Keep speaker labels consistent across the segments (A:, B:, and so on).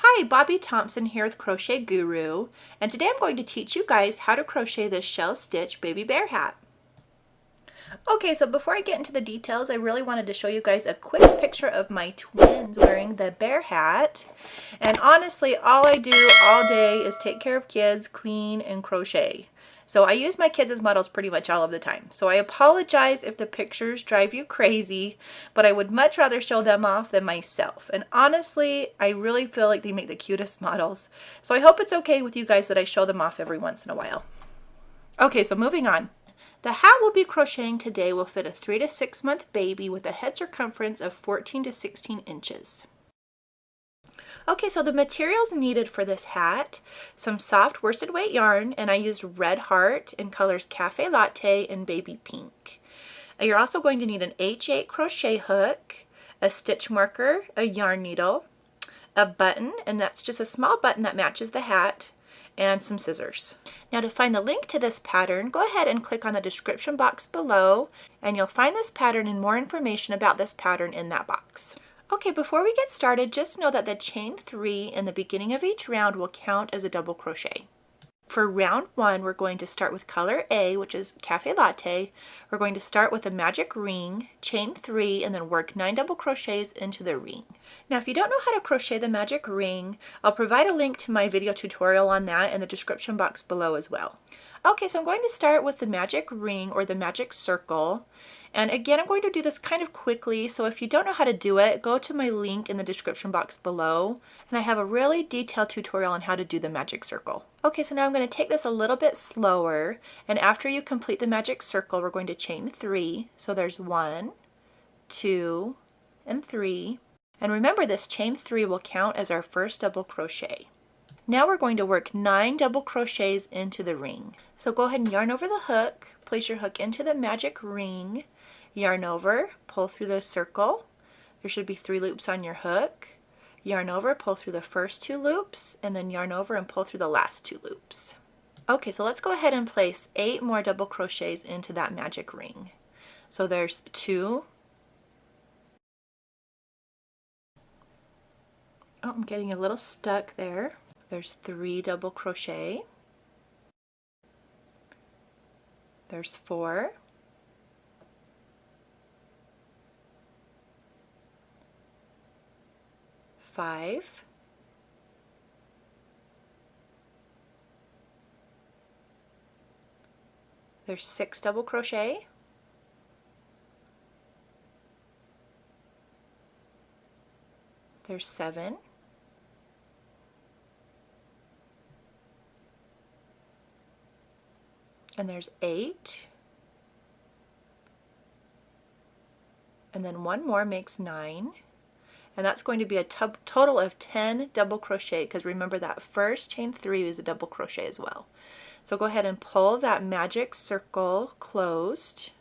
A: Hi, Bobbie Thompson here with Crochet Guru, and today I'm going to teach you guys how to crochet this shell stitch baby bear hat. Okay, so before I get into the details, I really wanted to show you guys a quick picture of my twins wearing the bear hat. And honestly, all I do all day is take care of kids, clean, and crochet. So I use my kids as models pretty much all of the time. So I apologize if the pictures drive you crazy, but I would much rather show them off than myself. And honestly, I really feel like they make the cutest models. So I hope it's okay with you guys that I show them off every once in a while. Okay, so moving on. The hat we'll be crocheting today will fit a 3 to 6 month baby with a head circumference of 14 to 16 inches. Okay, so the materials needed for this hat: some soft worsted weight yarn, and I used Red Heart in colors Cafe Latte and Baby Pink. You're also going to need an H8 crochet hook, a stitch marker, a yarn needle, a button, and that's just a small button that matches the hat, and some scissors. Now to find the link to this pattern, go ahead and click on the description box below, and you'll find this pattern and more information about this pattern in that box. Okay, before we get started, just know that the chain 3 in the beginning of each round will count as a double crochet. For round 1, we're going to start with color A, which is Cafe Latte. We're going to start with a magic ring, chain 3, and then work 9 double crochets into the ring. Now, if you don't know how to crochet the magic ring, I'll provide a link to my video tutorial on that in the description box below as well. Okay, so I'm going to start with the magic ring or the magic circle. And again, I'm going to do this kind of quickly, so if you don't know how to do it, go to my link in the description box below, and I have a really detailed tutorial on how to do the magic circle. Okay, so now I'm going to take this a little bit slower, and after you complete the magic circle, we're going to chain 3. So there's 1, 2, and 3. And remember, this chain 3 will count as our first double crochet. Now we're going to work 9 double crochets into the ring. So go ahead and yarn over the hook, place your hook into the magic ring, yarn over, pull through the circle. There should be 3 loops on your hook. Yarn over, pull through the first 2 loops, and then yarn over and pull through the last 2 loops. Okay, so let's go ahead and place 8 more double crochets into that magic ring. So there's 2. Oh, I'm getting a little stuck there. There's 3 double crochet. There's 4. Five. There's 6 double crochet. There's 7. And there's 8. And then 1 more makes 9. And that's going to be a total of 10 double crochet, because remember that first chain 3 is a double crochet as well. So go ahead and pull that magic circle closed.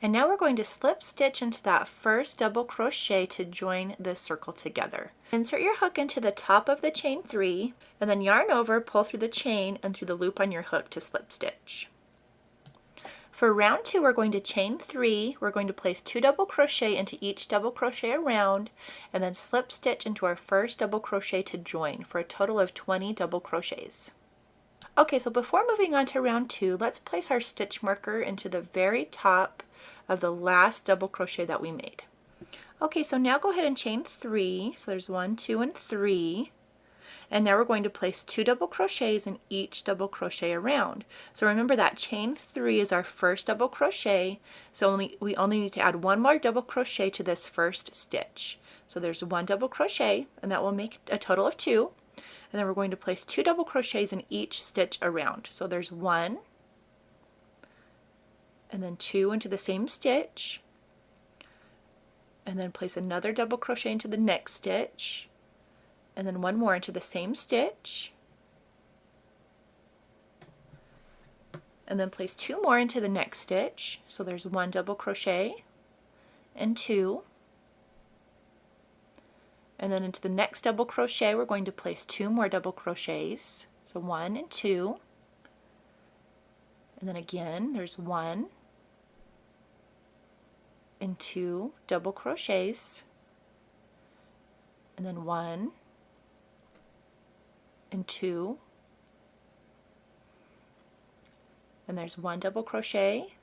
A: And now we're going to slip stitch into that first double crochet to join this circle together. Insert your hook into the top of the chain 3, and then yarn over, pull through the chain and through the loop on your hook to slip stitch. For round 2, we're going to chain 3, we're going to place 2 double crochet into each double crochet around, and then slip stitch into our first double crochet to join for a total of 20 double crochets. Okay, so before moving on to round 2, let's place our stitch marker into the very top of the last double crochet that we made. Okay, so now go ahead and chain 3, so there's 1, 2, and 3. And now we're going to place 2 double crochets in each double crochet around. So remember that chain 3 is our first double crochet, so we only need to add 1 more double crochet to this first stitch. So there's 1 double crochet, and that will make a total of 2. And then we're going to place 2 double crochets in each stitch around. So there's 1, and then 2 into the same stitch, and then place another double crochet into the next stitch, and then 1 more into the same stitch, and then place 2 more into the next stitch. So there's 1 double crochet and 2, and then into the next double crochet we're going to place 2 more double crochets, so 1 and 2, and then again there's 1 and 2 double crochets, and then 1 and 2, and there's 1 double crochet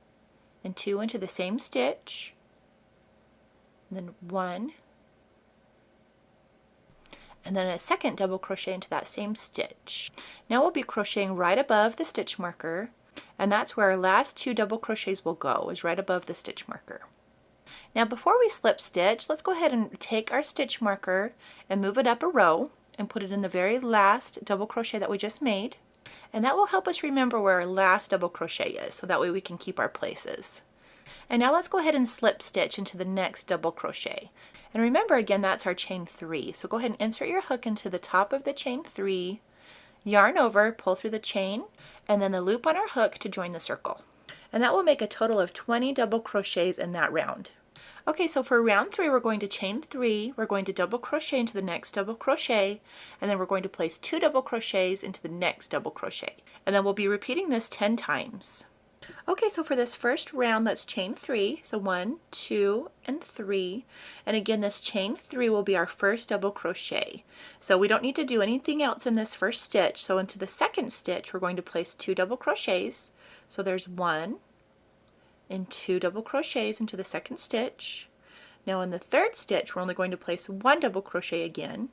A: and 2 into the same stitch, and then 1, and then a second double crochet into that same stitch. Now we'll be crocheting right above the stitch marker, and that's where our last 2 double crochets will go, is right above the stitch marker. Now before we slip stitch, let's go ahead and take our stitch marker and move it up a row and put it in the very last double crochet that we just made. And that will help us remember where our last double crochet is, so that way we can keep our places. And now let's go ahead and slip stitch into the next double crochet. And remember again, that's our chain 3. So go ahead and insert your hook into the top of the chain 3, yarn over, pull through the chain, and then the loop on our hook to join the circle. And that will make a total of 20 double crochets in that round. Okay, so for round 3, we're going to chain 3, we're going to double crochet into the next double crochet, and then we're going to place 2 double crochets into the next double crochet. And then we'll be repeating this 10 times. Okay, so for this first round, let's chain 3. So 1, 2, and 3. And again, this chain 3 will be our first double crochet. So we don't need to do anything else in this first stitch. So into the second stitch, we're going to place 2 double crochets. So there's 1 and 2 double crochets into the second stitch. Now in the third stitch, we're only going to place 1 double crochet again.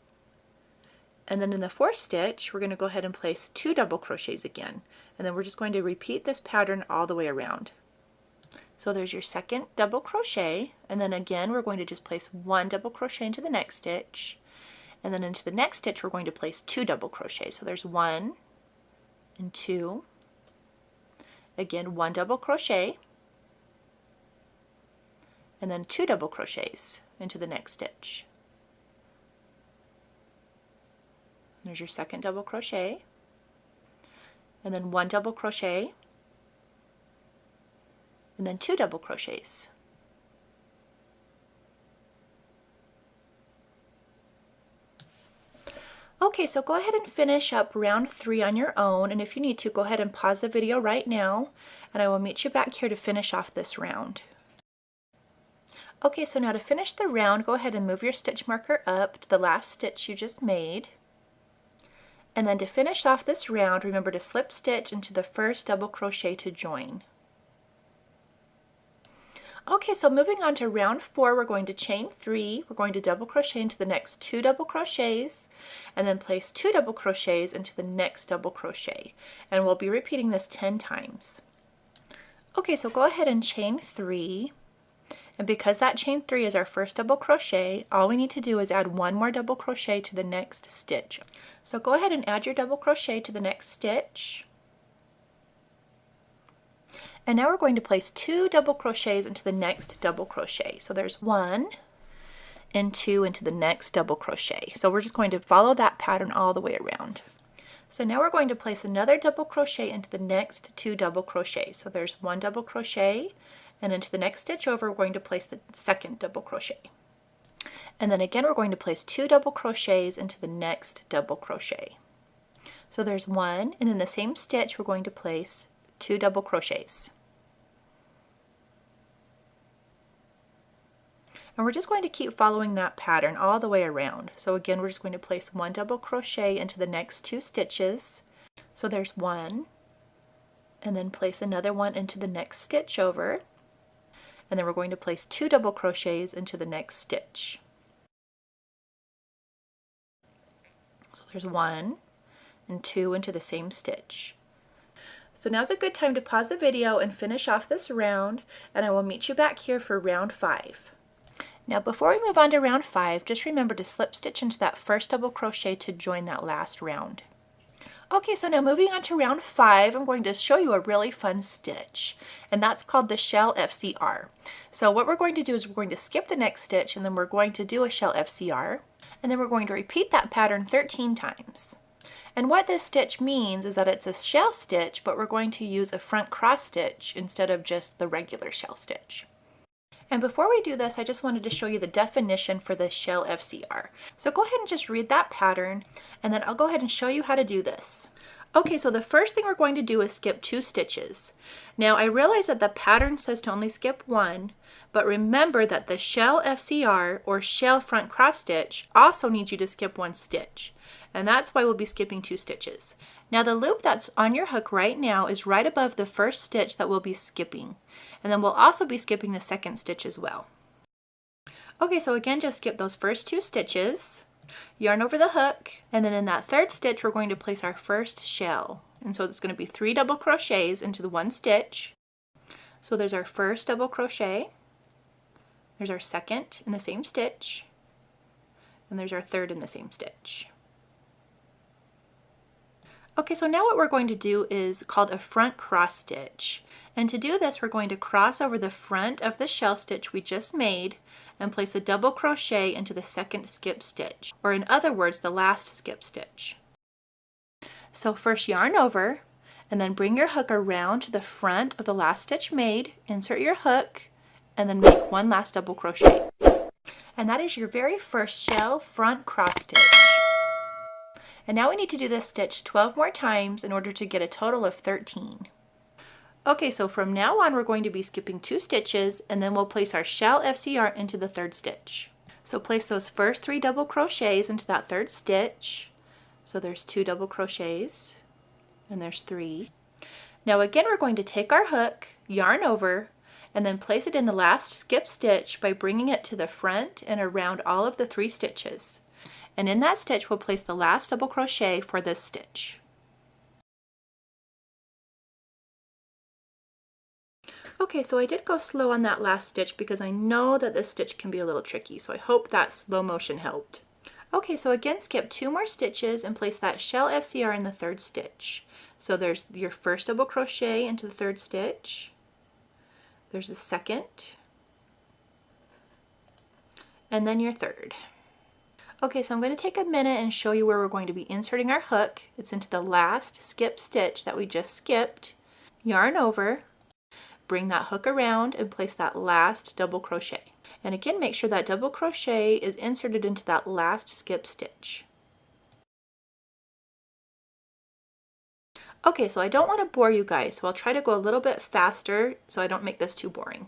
A: And then in the fourth stitch, we're going to go ahead and place 2 double crochets again. And then we're just going to repeat this pattern all the way around. So there's your second double crochet, and then again we're going to just place 1 double crochet into the next stitch, and then into the next stitch we're going to place 2 double crochets. So there's 1 and 2, again 1 double crochet, and then 2 double crochets into the next stitch. There's your second double crochet, and then 1 double crochet, and then 2 double crochets. Okay, so go ahead and finish up round 3 on your own, and if you need to, go ahead and pause the video right now, and I will meet you back here to finish off this round. Okay, so now to finish the round, go ahead and move your stitch marker up to the last stitch you just made. And then to finish off this round, remember to slip stitch into the first double crochet to join. Okay, so moving on to round 4, we're going to chain 3, we're going to double crochet into the next 2 double crochets, and then place 2 double crochets into the next double crochet. And we'll be repeating this 10 times. Okay, so go ahead and chain 3. And because that chain 3 is our first double crochet, all we need to do is add 1 more double crochet to the next stitch. So go ahead and add your double crochet to the next stitch. And now we're going to place 2 double crochets into the next double crochet. So there's 1 and 2 into the next double crochet. So we're just going to follow that pattern all the way around. So now we're going to place another double crochet into the next 2 double crochets. So there's 1 double crochet, and into the next stitch over we're going to place the second double crochet. And then again we're going to place 2 double crochets into the next double crochet. So there's 1, and in the same stitch we're going to place 2 double crochets. And we're just going to keep following that pattern all the way around. So again, we're just going to place 1 double crochet into the next 2 stitches. So there's 1, and then place another one into the next stitch over, and then we're going to place 2 double crochets into the next stitch. So there's 1 and 2 into the same stitch. So now's a good time to pause the video and finish off this round, and I will meet you back here for round 5. Now before we move on to round 5, just remember to slip stitch into that first double crochet to join that last round. Okay, so now moving on to round 5, I'm going to show you a really fun stitch, and that's called the shell FCR. So what we're going to do is we're going to skip the next stitch, and then we're going to do a shell FCR, and then we're going to repeat that pattern 13 times. And what this stitch means is that it's a shell stitch, but we're going to use a front cross stitch instead of just the regular shell stitch. And before we do this, I just wanted to show you the definition for the shell FCR. So go ahead and just read that pattern, and then I'll go ahead and show you how to do this. Okay, so the first thing we're going to do is skip 2 stitches. Now I realize that the pattern says to only skip 1, But remember that the shell FCR, or shell front cross stitch, also needs you to skip one stitch. And that's why we'll be skipping 2 stitches. Now the loop that's on your hook right now is right above the first stitch that we'll be skipping. And then we'll also be skipping the second stitch as well. Okay, so again, just skip those first 2 stitches, yarn over the hook, and then in that third stitch we're going to place our first shell. And so it's going to be 3 double crochets into the 1 stitch. So there's our first double crochet, there's our second in the same stitch, and there's our third in the same stitch. Okay, so now what we're going to do is called a front cross stitch. And to do this, we're going to cross over the front of the shell stitch we just made and place a double crochet into the second skip stitch, or in other words, the last skip stitch. So first yarn over, and then bring your hook around to the front of the last stitch made, insert your hook, and then make 1 last double crochet. And that is your very first shell front cross stitch. And now we need to do this stitch 12 more times in order to get a total of 13. Okay, so from now on we're going to be skipping 2 stitches, and then we'll place our shell FCR into the third stitch. So place those first 3 double crochets into that third stitch. So there's 2 double crochets, and there's 3. Now again, we're going to take our hook, yarn over, and then place it in the last skip stitch by bringing it to the front and around all of the 3 stitches. And in that stitch we'll place the last double crochet for this stitch. Okay, so I did go slow on that last stitch because I know that this stitch can be a little tricky, so I hope that slow motion helped. Okay, so again, skip 2 more stitches and place that shell FCR in the third stitch. So there's your first double crochet into the third stitch, there's the second, and then your third. Okay, so I'm going to take a minute and show you where we're going to be inserting our hook. It's into the last skip stitch that we just skipped. Yarn over, bring that hook around and place that last double crochet. And again, make sure that double crochet is inserted into that last skip stitch. Okay, so I don't want to bore you guys, so I'll try to go a little bit faster so I don't make this too boring.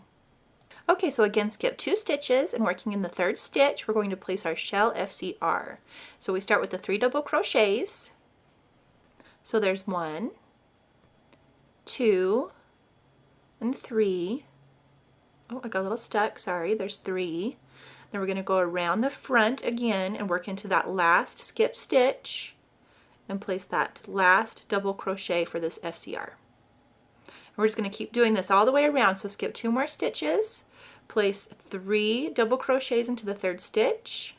A: Okay, so again, skip 2 stitches, and working in the third stitch, we're going to place our shell FCR. So we start with the 3 double crochets. So there's 1, 2, and 3. Oh, I got a little stuck, sorry, there's 3. Then we're going to go around the front again and work into that last skip stitch and place that last double crochet for this FCR. And we're just going to keep doing this all the way around, so skip 2 more stitches. Place 3 double crochets into the third stitch,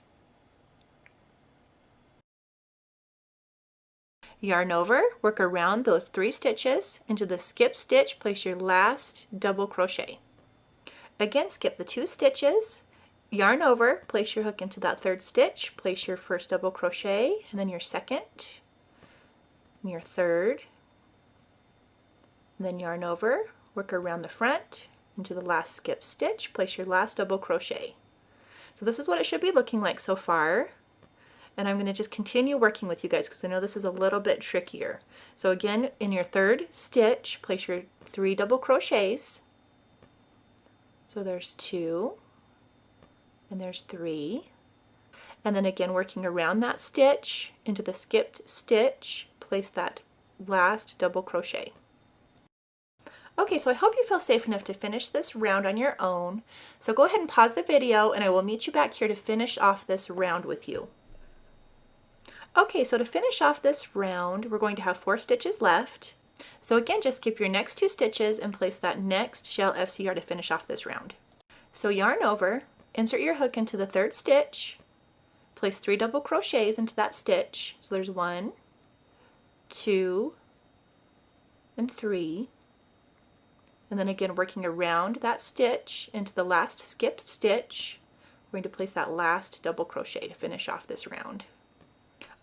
A: yarn over, work around those 3 stitches, into the skip stitch, place your last double crochet. Again, skip the 2 stitches, yarn over, place your hook into that third stitch, place your first double crochet, and then your second, and your third, and then yarn over, work around the front, into the last skip stitch, place your last double crochet. So this is what it should be looking like so far. And I'm going to just continue working with you guys because I know this is a little bit trickier. So again, in your third stitch, place your 3 double crochets. So there's 2, and there's 3. And then again, working around that stitch into the skipped stitch, place that last double crochet. Okay, so I hope you feel safe enough to finish this round on your own. So go ahead and pause the video and I will meet you back here to finish off this round with you. Okay, so to finish off this round, we're going to have 4 stitches left. So again, just skip your next 2 stitches and place that next shell FCR to finish off this round. So yarn over, insert your hook into the third stitch, place 3 double crochets into that stitch. So there's 1, 2, and 3. And then again, working around that stitch into the last skipped stitch, we're going to place that last double crochet to finish off this round.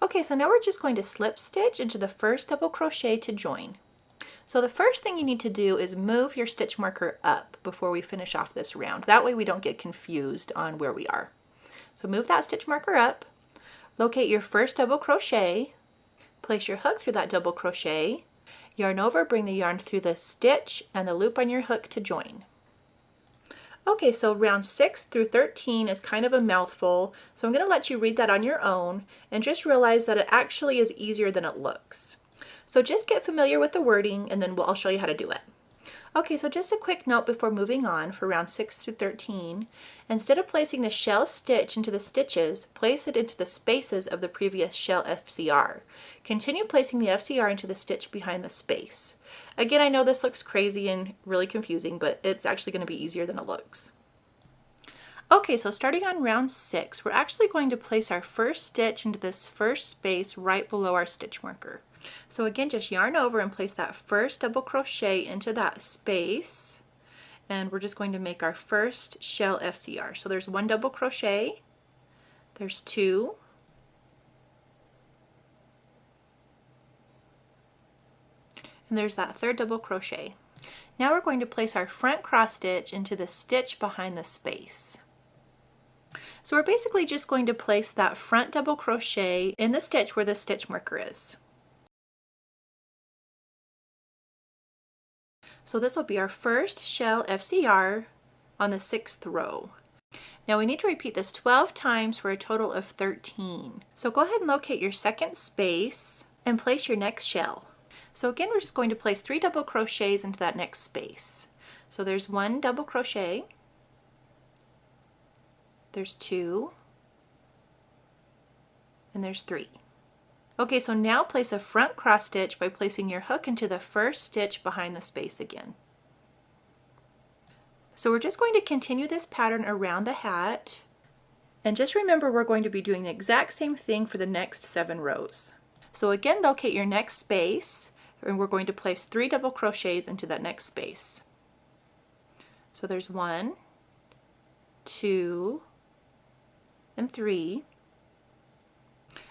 A: Okay, so now we're just going to slip stitch into the first double crochet to join. So the first thing you need to do is move your stitch marker up before we finish off this round. That way we don't get confused on where we are. So move that stitch marker up, locate your first double crochet, place your hook through that double crochet, yarn over, bring the yarn through the stitch and the loop on your hook to join. Okay, so round 6 through 13 is kind of a mouthful, so I'm going to let you read that on your own and just realize that it actually is easier than it looks. So just get familiar with the wording and then I'll show you how to do it. Okay, so just a quick note before moving on for round 6 through 13. Instead of placing the shell stitch into the stitches, place it into the spaces of the previous shell FCR. Continue placing the FCR into the stitch behind the space. Again, I know this looks crazy and really confusing, but it's actually going to be easier than it looks. Okay, so starting on round 6, we're actually going to place our first stitch into this first space right below our stitch marker. So again, just yarn over and place that first double crochet into that space, and we're just going to make our first shell FCR. So there's 1 double crochet, there's 2, and there's that 3rd double crochet. Now we're going to place our front cross stitch into the stitch behind the space. So we're basically just going to place that front double crochet in the stitch where the stitch marker is. So this will be our first shell FCR on the 6th row. Now we need to repeat this 12 times for a total of 13. So go ahead and locate your second space and place your next shell. So again, we're just going to place 3 double crochets into that next space. So there's 1 double crochet, there's 2, and there's 3. Okay, so now place a front cross stitch by placing your hook into the first stitch behind the space again. So we're just going to continue this pattern around the hat, and just remember we're going to be doing the exact same thing for the next 7 rows. So again, locate your next space, and we're going to place 3 double crochets into that next space. So there's 1, 2, and 3.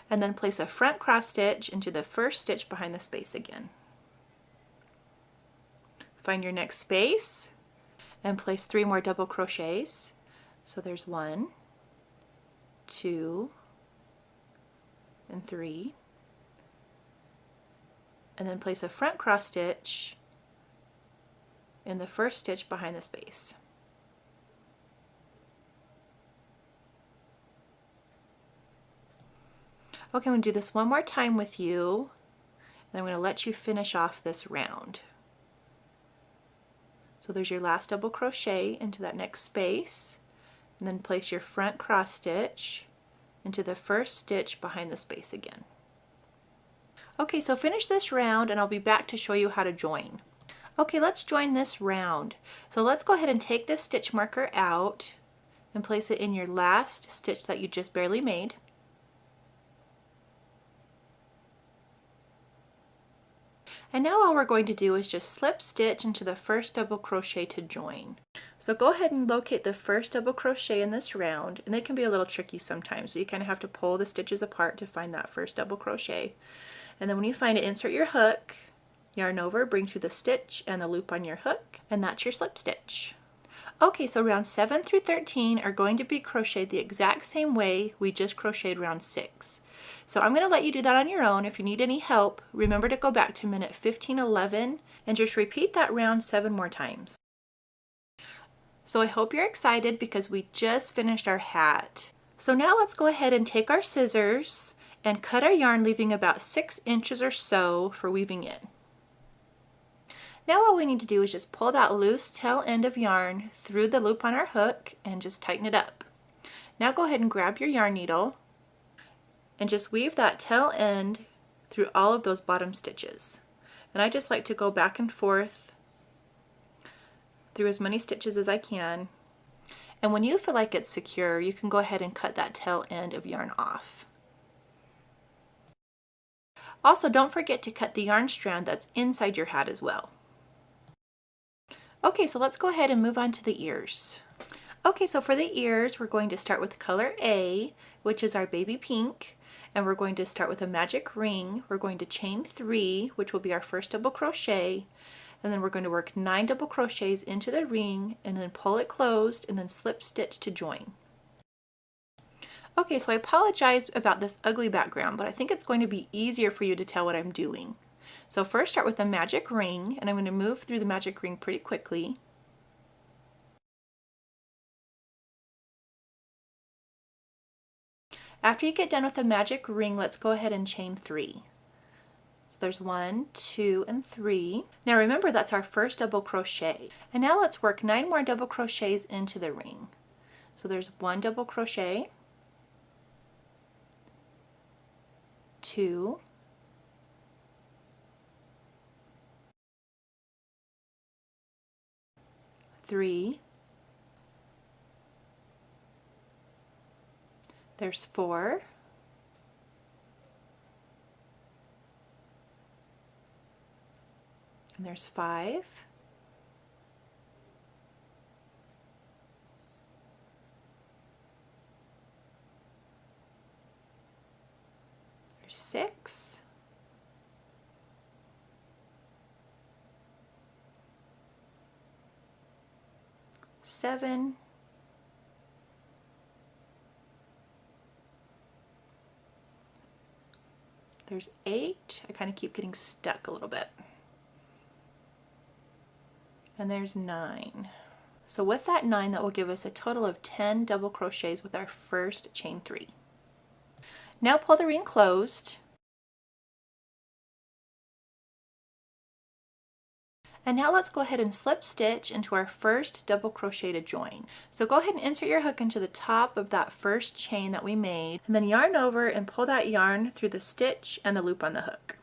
A: And then place a front cross stitch into the first stitch behind the space again. Find your next space and place 3 more double crochets. So there's 1, 2, and 3. And then place a front cross stitch in the first stitch behind the space. Okay, I'm going to do this one more time with you, and I'm going to let you finish off this round. So there's your last double crochet into that next space, and then place your front cross stitch into the first stitch behind the space again. Okay, so finish this round and I'll be back to show you how to join. Okay, let's join this round. So let's go ahead and take this stitch marker out and place it in your last stitch that you just barely made. And now all we're going to do is just slip stitch into the first double crochet to join. So go ahead and locate the first double crochet in this round, and they can be a little tricky sometimes, so you kind of have to pull the stitches apart to find that first double crochet. And then when you find it, insert your hook, yarn over, bring through the stitch and the loop on your hook, and that's your slip stitch. Okay, so rounds 7 through 13 are going to be crocheted the exact same way we just crocheted round 6. So I'm going to let you do that on your own. If you need any help, remember to go back to minute 15:11 and just repeat that round 7 more times. So I hope you're excited because we just finished our hat. So now let's go ahead and take our scissors and cut our yarn, leaving about 6 inches or so for weaving in. Now all we need to do is just pull that loose tail end of yarn through the loop on our hook and just tighten it up. Now go ahead and grab your yarn needle and just weave that tail end through all of those bottom stitches. And I just like to go back and forth through as many stitches as I can. And when you feel like it's secure, you can go ahead and cut that tail end of yarn off. Also, don't forget to cut the yarn strand that's inside your hat as well. Okay, so let's go ahead and move on to the ears. Okay, so for the ears, we're going to start with color A, which is our baby pink, and we're going to start with a magic ring. We're going to chain 3, which will be our first double crochet, and then we're going to work 9 double crochets into the ring and then pull it closed and then slip stitch to join. Okay, so I apologize about this ugly background, but I think it's going to be easier for you to tell what I'm doing. So first start with a magic ring, and I'm going to move through the magic ring pretty quickly. After you get done with the magic ring, let's go ahead and chain 3. So there's 1, 2, and 3. Now remember, that's our first double crochet. And now let's work 9 more double crochets into the ring. So there's 1 double crochet, 2, 3, there's 4, and there's 5, there's 6, seven, there's 8. I kind of keep getting stuck a little bit. And there's 9. So with that 9, that will give us a total of 10 double crochets with our first chain 3. Now pull the ring closed. And now let's go ahead and slip stitch into our first double crochet to join. So go ahead and insert your hook into the top of that first chain that we made, and then yarn over and pull that yarn through the stitch and the loop on the hook.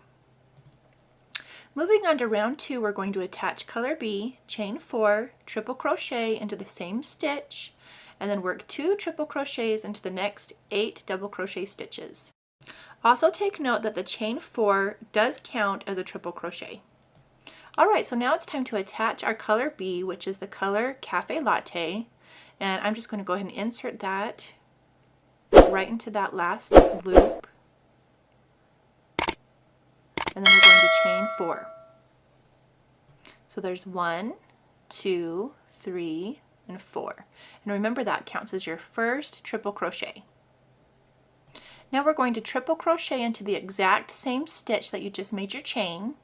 A: Moving on to round 2, we're going to attach color B, chain 4, triple crochet into the same stitch, and then work 2 triple crochets into the next 8 double crochet stitches. Also take note that the chain 4 does count as a triple crochet. Alright, so now it's time to attach our color B, which is the color Cafe Latte, and I'm just going to go ahead and insert that right into that last loop, and then we're going to chain 4. So there's 1, 2, 3, and 4. And remember, that counts as your first triple crochet. Now we're going to triple crochet into the exact same stitch that you just made your chain.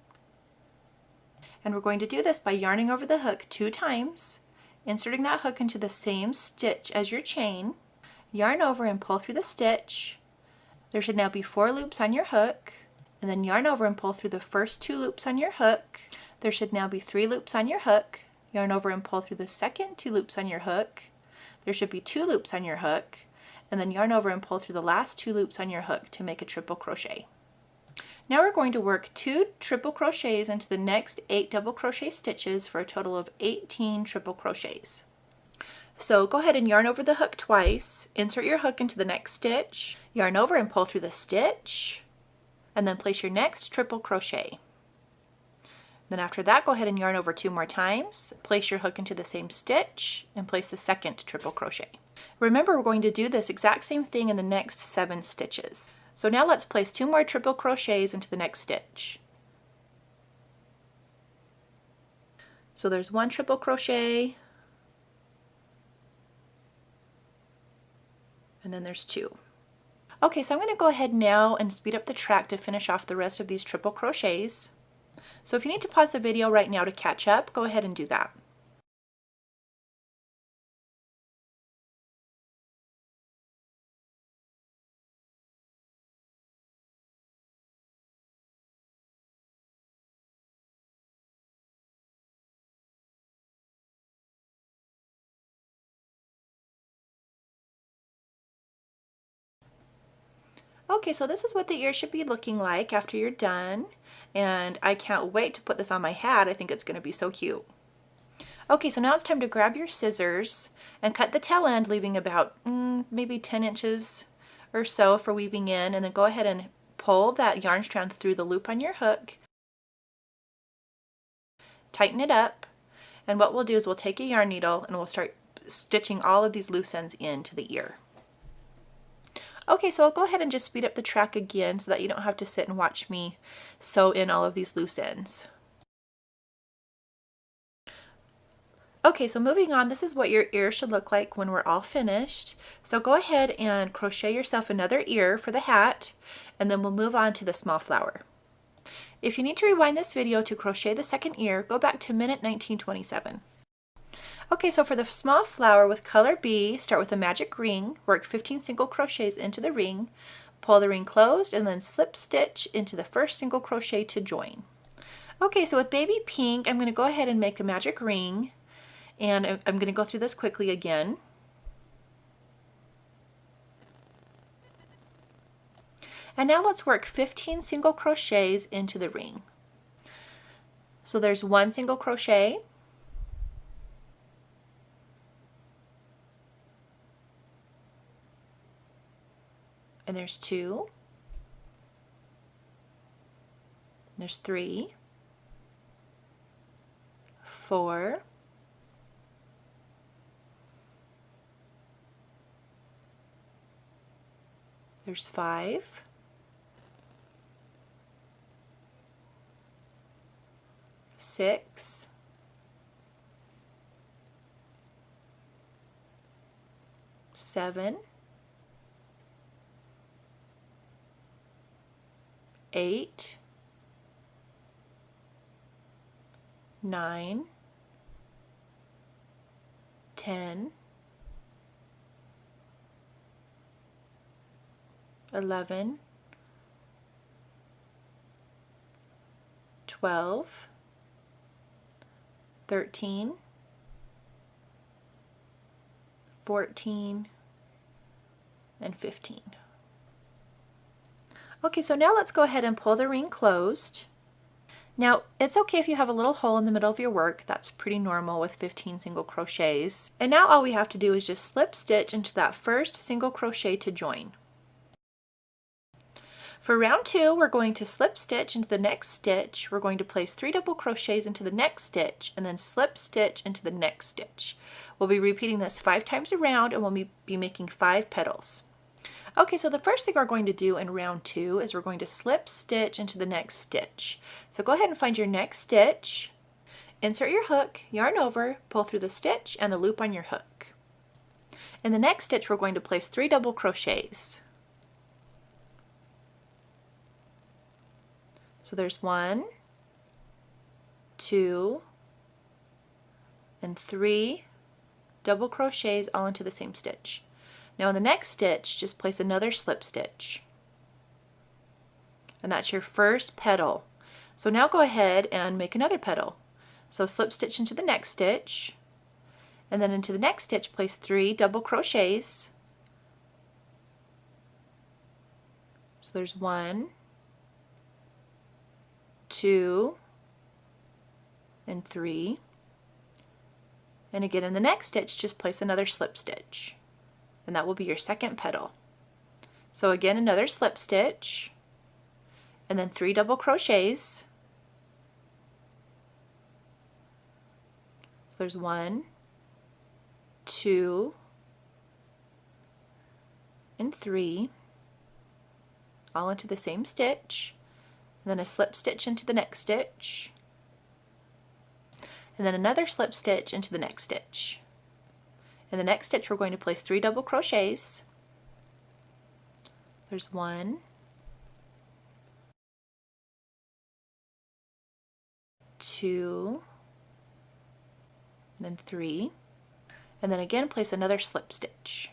A: And we're going to do this by yarning over the hook 2 times, inserting that hook into the same stitch as your chain, yarn over and pull through the stitch. There should now be 4 loops on your hook, and then yarn over and pull through the first 2 loops on your hook. There should now be 3 loops on your hook, yarn over and pull through the second 2 loops on your hook. There should be 2 loops on your hook, and then yarn over and pull through the last 2 loops on your hook to make a triple crochet. Now we're going to work 2 triple crochets into the next 8 double crochet stitches for a total of 18 triple crochets. So go ahead and yarn over the hook twice, insert your hook into the next stitch, yarn over and pull through the stitch, and then place your next triple crochet. Then after that, go ahead and yarn over 2 more times, place your hook into the same stitch, and place the second triple crochet. Remember, we're going to do this exact same thing in the next 7 stitches. So now let's place 2 more triple crochets into the next stitch. So there's 1 triple crochet, and then there's 2. Okay, so I'm going to go ahead now and speed up the track to finish off the rest of these triple crochets. So if you need to pause the video right now to catch up, go ahead and do that. Okay, so this is what the ear should be looking like after you're done, and I can't wait to put this on my hat. I think it's going to be so cute. Okay, so now it's time to grab your scissors and cut the tail end, leaving about maybe 10 inches or so for weaving in, and then go ahead and pull that yarn strand through the loop on your hook, tighten it up, and what we'll do is we'll take a yarn needle and we'll start stitching all of these loose ends into the ear. Okay, so I'll go ahead and just speed up the track again so that you don't have to sit and watch me sew in all of these loose ends. Okay, so moving on, this is what your ear should look like when we're all finished. So go ahead and crochet yourself another ear for the hat, and then we'll move on to the small flower. If you need to rewind this video to crochet the second ear, go back to minute 1927. Okay, so for the small flower with color B, start with a magic ring, work 15 single crochets into the ring, pull the ring closed, and then slip stitch into the first single crochet to join. Okay, so with baby pink, I'm going to go ahead and make a magic ring, and I'm going to go through this quickly again. And now let's work 15 single crochets into the ring. So there's 1 single crochet, and there's 2, there's 3, 4, there's 5, 6, 7, 8, 9, 10, 11, 12, 13, 14, and 15. Okay, so now let's go ahead and pull the ring closed. Now, it's okay if you have a little hole in the middle of your work. That's pretty normal with 15 single crochets. And now all we have to do is just slip stitch into that first single crochet to join. For round 2, we're going to slip stitch into the next stitch. We're going to place 3 double crochets into the next stitch and then slip stitch into the next stitch. We'll be repeating this 5 times around, and we'll be making 5 petals. Okay, so the first thing we're going to do in round 2 is we're going to slip stitch into the next stitch. So go ahead and find your next stitch, insert your hook, yarn over, pull through the stitch and the loop on your hook. In the next stitch, we're going to place 3 double crochets. So there's 1, 2, and 3 double crochets all into the same stitch. Now in the next stitch, just place another slip stitch. And that's your first petal. So now go ahead and make another petal. So slip stitch into the next stitch, and then into the next stitch place 3 double crochets. So there's 1, 2, and 3. And again in the next stitch, just place another slip stitch. And that will be your second petal. So again, another slip stitch, and then 3 double crochets. So there's 1, 2, and 3, all into the same stitch, and then a slip stitch into the next stitch, and then another slip stitch into the next stitch. In the next stitch, we're going to place 3 double crochets. There's 1, 2, and then 3, and then again place another slip stitch.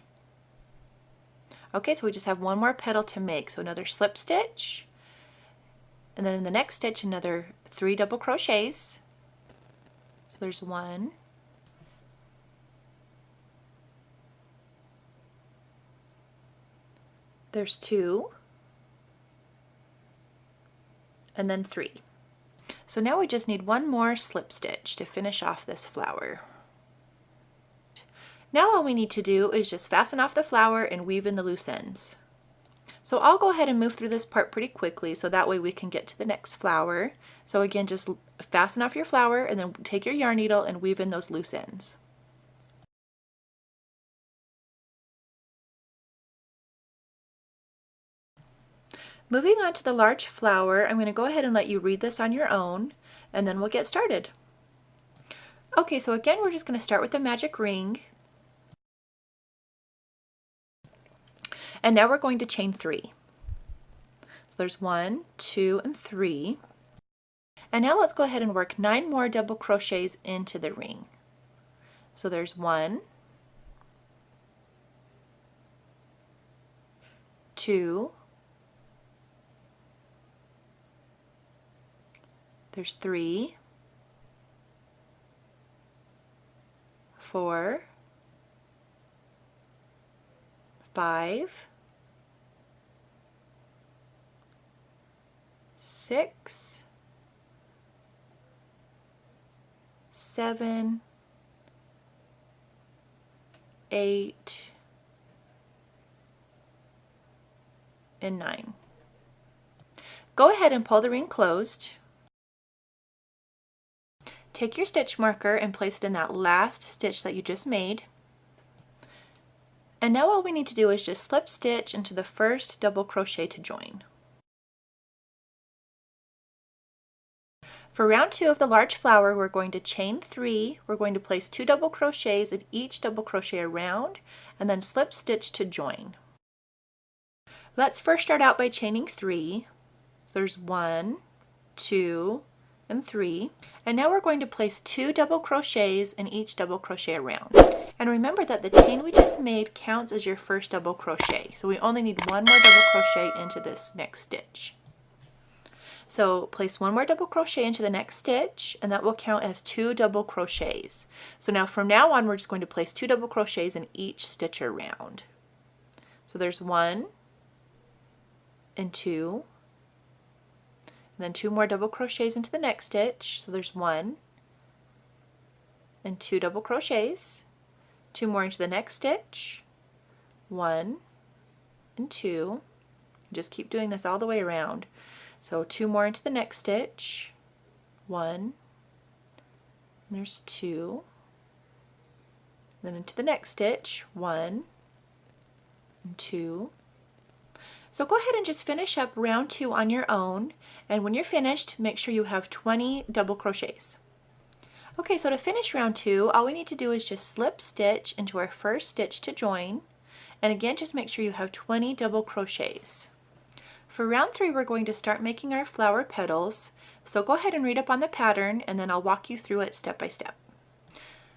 A: Okay, so we just have one more petal to make, so another slip stitch, and then in the next stitch another 3 double crochets. So there's 1, 2, and then 3. So now we just need one more slip stitch to finish off this flower. Now all we need to do is just fasten off the flower and weave in the loose ends. So I'll go ahead and move through this part pretty quickly so that way we can get to the next flower. So again, just fasten off your flower and then take your yarn needle and weave in those loose ends. Moving on to the large flower, I'm going to go ahead and let you read this on your own, and then we'll get started. Okay, so again, we're just going to start with the magic ring. And now we're going to chain 3. So there's 1, 2, and 3. And now let's go ahead and work 9 more double crochets into the ring. So there's 1, 2, there's 3, 4, 5, 6, 7, 8, and 9. Go ahead and pull the ring closed. Take your stitch marker and place it in that last stitch that you just made. And now all we need to do is just slip stitch into the first double crochet to join. For round 2 of the large flower, we're going to chain 3. We're going to place 2 double crochets in each double crochet around and then slip stitch to join. Let's first start out by chaining 3. So there's 1, 2, and 3. And now we're going to place 2 double crochets in each double crochet around. And remember that the chain we just made counts as your first double crochet. So we only need 1 more double crochet into this next stitch. So place 1 more double crochet into the next stitch, and that will count as 2 double crochets. So now from now on, we're just going to place 2 double crochets in each stitch around. So there's 1 and 2, and then 2 more double crochets into the next stitch. So there's 1 and 2 double crochets, 2 more into the next stitch, 1 and 2. Just keep doing this all the way around. So 2 more into the next stitch, 1, and there's 2, then into the next stitch, 1 and 2. So go ahead and just finish up round 2 on your own, and when you're finished, make sure you have 20 double crochets. Okay, so to finish round 2, all we need to do is just slip stitch into our first stitch to join, and again, just make sure you have 20 double crochets. For round 3, we're going to start making our flower petals, so go ahead and read up on the pattern and then I'll walk you through it step by step.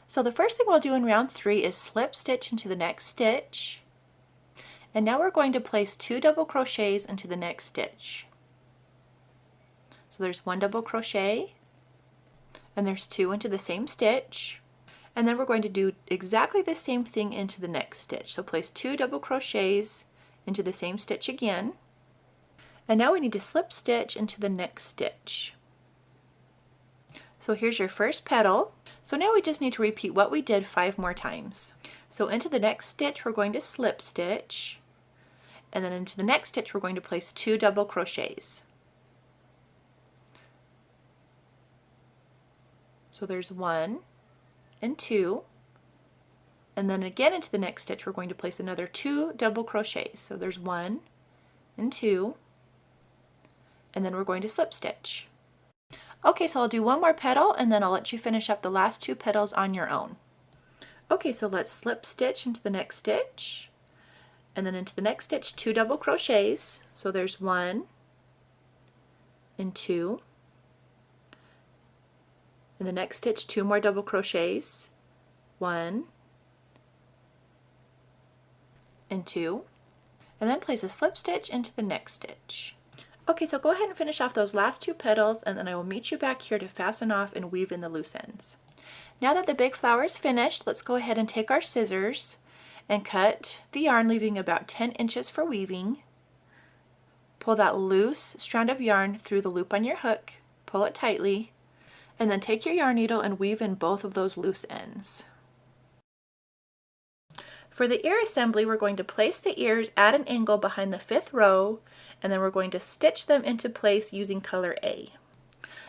A: So the first thing we'll do in round 3 is slip stitch into the next stitch, and now we're going to place 2 double crochets into the next stitch. So there's 1 double crochet, and there's 2 into the same stitch, and then we're going to do exactly the same thing into the next stitch. So place 2 double crochets into the same stitch again. And now we need to slip stitch into the next stitch. So here's your first petal. So now we just need to repeat what we did 5 more times. So into the next stitch we're going to slip stitch, and then into the next stitch we're going to place 2 double crochets. So there's 1 and 2, and then again into the next stitch we're going to place another 2 double crochets. So there's 1 and 2, and then we're going to slip stitch. Okay, so I'll do 1 more petal and then I'll let you finish up the last 2 petals on your own. Okay, so let's slip stitch into the next stitch, and then into the next stitch 2 double crochets. So there's 1 and 2. In the next stitch 2 more double crochets, 1 and 2, and then place a slip stitch into the next stitch. Okay, so go ahead and finish off those last 2 petals, and then I will meet you back here to fasten off and weave in the loose ends. Now that the big flower is finished, let's go ahead and take our scissors and cut the yarn, leaving about 10 inches for weaving. Pull that loose strand of yarn through the loop on your hook, pull it tightly, and then take your yarn needle and weave in both of those loose ends. For the ear assembly, we're going to place the ears at an angle behind the 5th row, and then we're going to stitch them into place using color A.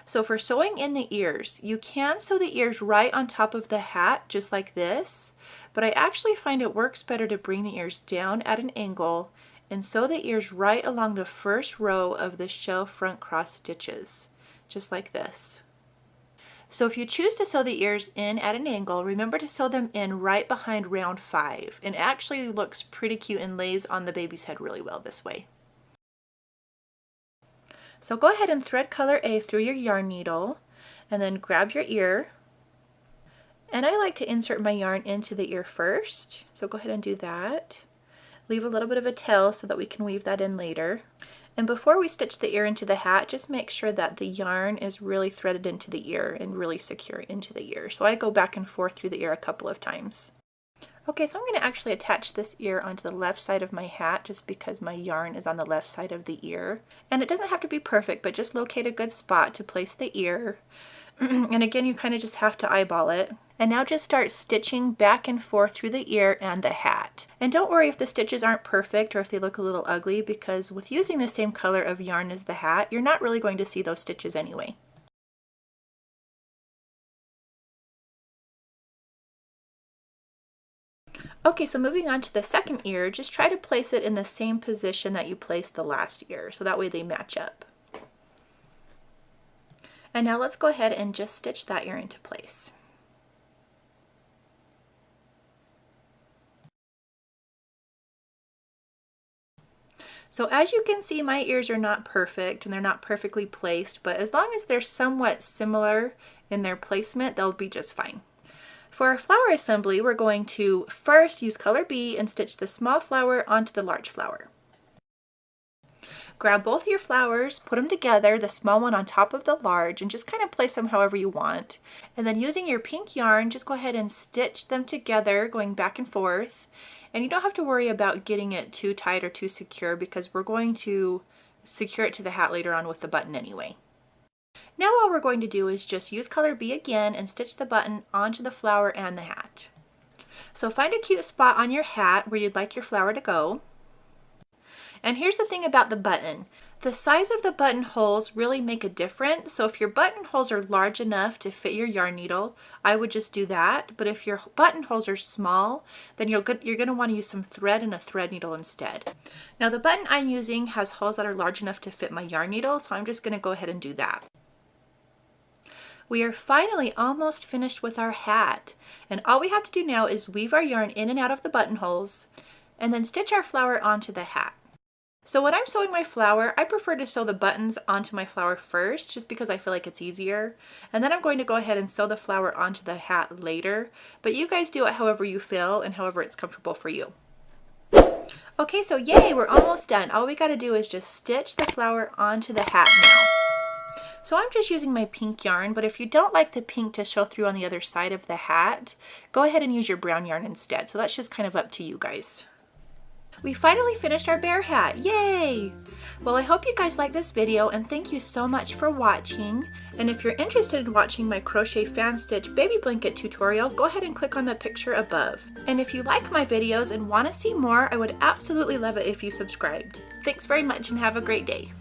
A: So for sewing in the ears, you can sew the ears right on top of the hat, just like this, but I actually find it works better to bring the ears down at an angle and sew the ears right along the 1st row of the shell front cross stitches, just like this. So if you choose to sew the ears in at an angle, remember to sew them in right behind round 5. It actually looks pretty cute and lays on the baby's head really well this way. So go ahead and thread color A through your yarn needle, and then grab your ear And I like to insert my yarn into the ear first, so go ahead and do that. Leave a little bit of a tail so that we can weave that in later. And before we stitch the ear into the hat, just make sure that the yarn is really threaded into the ear and really secure into the ear. So I go back and forth through the ear a couple of times. Okay, so I'm going to actually attach this ear onto the left side of my hat just because my yarn is on the left side of the ear. And it doesn't have to be perfect, but just locate a good spot to place the ear. And again, you kind of just have to eyeball it. And now just start stitching back and forth through the ear and the hat. And don't worry if the stitches aren't perfect or if they look a little ugly, because with using the same color of yarn as the hat, you're not really going to see those stitches anyway. Okay, so moving on to the second ear, just try to place it in the same position that you placed the last ear, so that way they match up. And now let's go ahead and just stitch that ear into place. So as you can see, my ears are not perfect and they're not perfectly placed, but as long as they're somewhat similar in their placement, they'll be just fine. For our flower assembly, we're going to first use color B and stitch the small flower onto the large flower. Grab both your flowers, put them together, the small one on top of the large, and just kind of place them however you want. And then using your pink yarn, just go ahead and stitch them together, going back and forth. And you don't have to worry about getting it too tight or too secure because we're going to secure it to the hat later on with the button anyway. Now all we're going to do is just use color B again and stitch the button onto the flower and the hat. So find a cute spot on your hat where you'd like your flower to go. And here's the thing about the button. The size of the buttonholes really make a difference. So if your buttonholes are large enough to fit your yarn needle, I would just do that. But if your buttonholes are small, then you're going to want to use some thread and a thread needle instead. Now the button I'm using has holes that are large enough to fit my yarn needle, so I'm just going to go ahead and do that. We are finally almost finished with our hat. And all we have to do now is weave our yarn in and out of the buttonholes and then stitch our flower onto the hat. So when I'm sewing my flower, I prefer to sew the buttons onto my flower first, just because I feel like it's easier. And then I'm going to go ahead and sew the flower onto the hat later. But you guys do it however you feel and however it's comfortable for you. Okay, so yay, we're almost done. All we got to do is just stitch the flower onto the hat now. So I'm just using my pink yarn, but if you don't like the pink to show through on the other side of the hat, go ahead and use your brown yarn instead. So that's just kind of up to you guys. We finally finished our bear hat. Yay! Well, I hope you guys like this video and thank you so much for watching. And if you're interested in watching my crochet fan stitch baby blanket tutorial, go ahead and click on the picture above. And if you like my videos and want to see more, I would absolutely love it if you subscribed. Thanks very much and have a great day.